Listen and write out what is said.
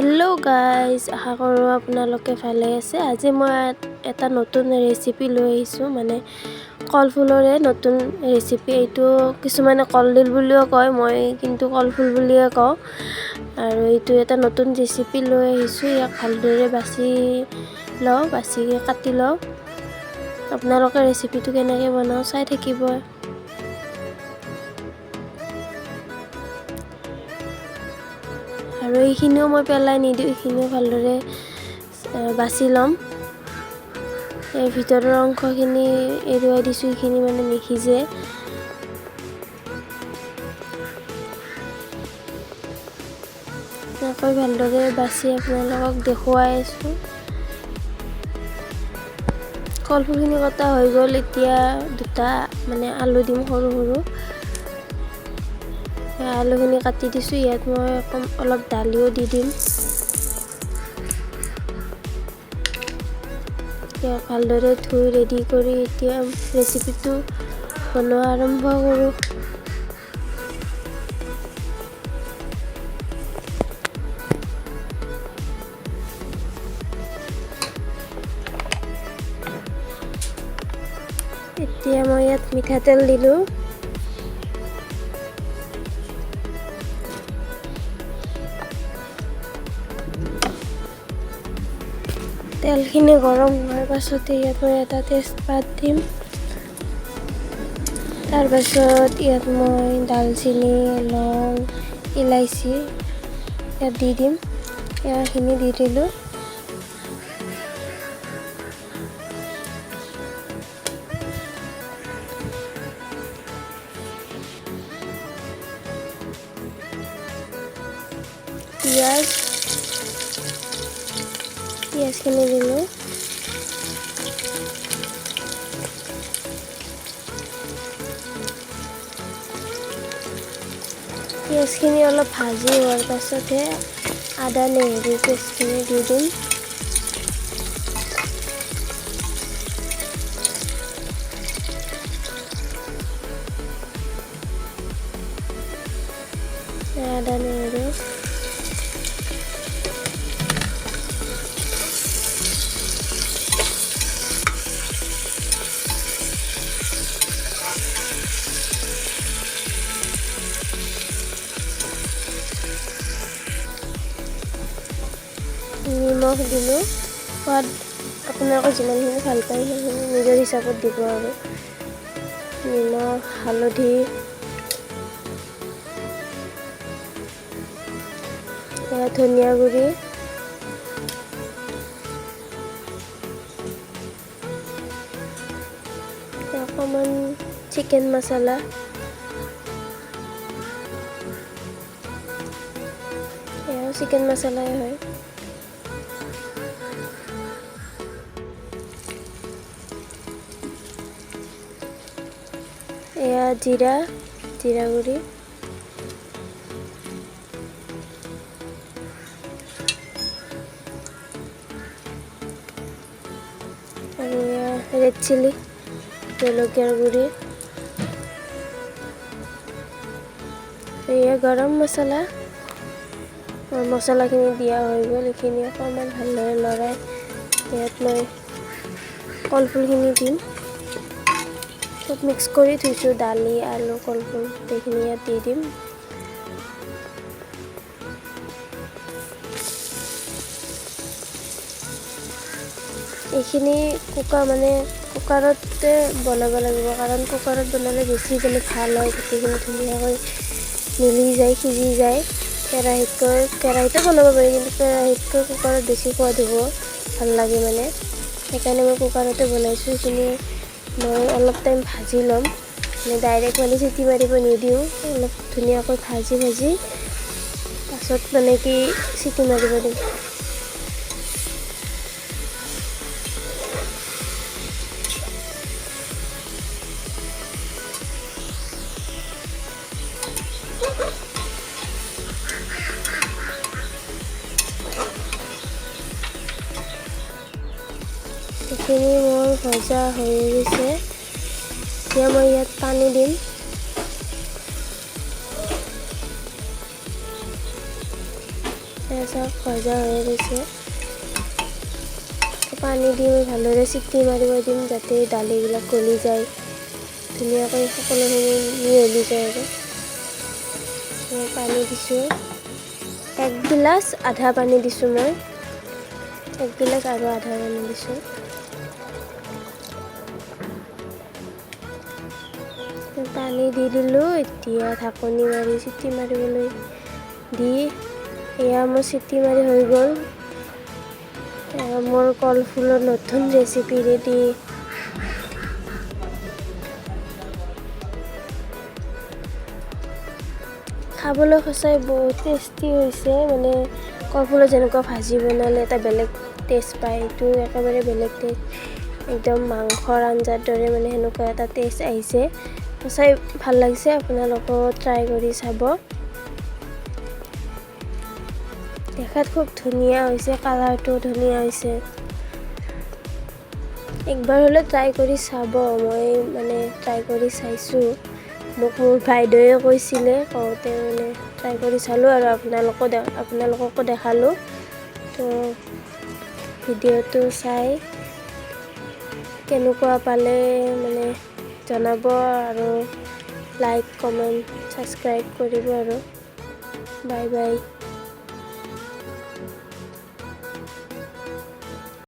Hello' guys, আশা কৰোঁ আপোনালোকে ভালে আছে। আজি মই এটা নতুন ৰেচিপি লৈ আহিছোঁ, মানে কলফুলৰে নতুন ৰেচিপি। এইটো কিছুমানে কলডিল বুলিও কয়, মই কিন্তু কলফুল বুলিয়ে কওঁ। আৰু এইটো এটা নতুন ৰেচিপি লৈ আহিছোঁ। ইয়াক ভালদৰে বাছি কাটি লওঁ। আপোনালোকে ৰেচিপিটো কেনেকৈ বনাওঁ চাই থাকিব। আৰু এইখিনিও মই পেলাই নিদিওঁ, এইখিনিও ভালদৰে বাছি ল'ম। এই ভিতৰৰ অংশখিনি এৰুৱাই দিছোঁ, এইখিনি মানে নিসিজে। এনেকৈ ভালদৰে বাছি আপোনালোকক দেখুৱাই আছোঁ। কলফুলখিনি কটা হৈ গ'ল। এতিয়া দুটা আলু দিম, সৰু সৰু। আলুখিনি কাটি দিছোঁ। ইয়াত মই অলপ দালিও দি দিম। ভালদৰে ধুই ৰেডি কৰি এতিয়া ৰেচিপিটো বনোৱা আৰম্ভ কৰোঁ। এতিয়া মই ইয়াত মিঠাতেল দিলোঁ। তেলখিনি গৰম হোৱাৰ পাছতে ইয়াত মই এটা তেজপাত দিম। তাৰপাছত ইয়াত মই দালচেনি, লং, ইলাইচি ইয়াত দি দিম। ইয়াৰখিনি দি দিলোঁ। পিঁয়াজখিনি দিলোঁ। পিঁয়াজখিনি অলপ ভাজি হোৱাৰ পাছতহে আদা নহৰু পেষ্টখিনি দি দিম। আদা নহৰু নিমখ দিলোঁ। সোৱাদ আপোনালোকে যিমানখিনি ভাল পায় সেইখিনি নিজৰ হিচাপত দিব। আৰু নিমখ, হালধি, ধনিয়া গুড়ি, অকণমান চিকেন মছলা, এয়াও চিকেন মছলাই হয়। এয়া জিৰা গুড়ি, আৰু এয়া ৰেড চিলি, জলকীয়াৰ গুড়ি, এয়া গৰম মছলা। মছলাখিনি দিয়া হৈ গ'ল। এইখিনি অকণমান ভালদৰে লৰাই ইয়াত মই কলফুলখিনি দিম। চব মিক্স কৰি থৈছোঁ, দালি, আলু, কলফুল গোটেইখিনি ইয়াত দি দিম। এইখিনি কুকাৰতে বনাব লাগিব, কাৰণ কুকাৰত বনালে বেছি ভাল হয়। গোটেইখিনি ধুনীয়াকৈ মিলি যায়, সিজি যায়। কেৰাহীতো বনাব পাৰি, কিন্তু কেৰাহীতকৈ কুকাৰত বেছি সোৱাদ হ'ব, ভাল লাগে মানে। সেইকাৰণে মই কুকাৰতে বনাইছোঁ। এইখিনি মই অলপ টাইম ভাজি ল'ম, ডাইৰেক্ট চিটি মাৰিব নিদিওঁ। অলপ ধুনীয়াকৈ ভাজি পাছত চিটি মাৰিব দিম। এইখিনি মোৰ ভজা হৈ গৈছে। এতিয়া মই ইয়াত পানী দিম। শাক ভজা হৈ গৈছে। পানী দি মই ভালদৰে চিটি মাৰিব দিম যাতে দালিবিলাক গলি যায়, ধুনীয়াকৈ সকলোখিনি মিহলি যায় আৰু। পানী দিছোঁ 1 গিলাচ আধা পানী দিছোঁ মই, 1 গিলাচ আৰু আধা পানী দিছোঁ। পানী দি দিলোঁ। এতিয়া ঢাকনি মাৰি চিটি মাৰিবলৈ দি এয়া মোৰ চিটি মাৰি হৈ গ'ল। মোৰ কলফুলৰ নতুন ৰেচিপি ৰেডি। খাবলৈ সঁচাই বহুত টেষ্টি হৈছে, মানে কলফুলৰ যেনেকুৱা ভাজি বনালে এটা বেলেগ টেষ্ট পায়, এইটো একেবাৰে বেলেগ টেষ্ট, একদম মাংসৰ আঞ্জাৰ দৰে মানে সেনেকুৱা এটা টেষ্ট আহিছে। সঁচাই ভাল লাগিছে, আপোনালোকেও ট্ৰাই কৰি চাব। দেখাত খুব ধুনীয়া হৈছে, কালাৰটো ধুনীয়া হৈছে। একবাৰ হ'লে ট্ৰাই কৰি চাব। মই মানে ট্ৰাই কৰি চাইছোঁ, মোক মোৰ বাইদেৱে কৈছিলে, কওঁতে মানে ট্ৰাই কৰি চালোঁ আৰু আপোনালোককো দেখালোঁ। তো ভিডিঅ'টো চাই কেনেকুৱা পালে মানে জনাব, আৰু লাইক কমেণ্ট ছাবস্ক্ৰাইব কৰিব আৰু। Bye bye.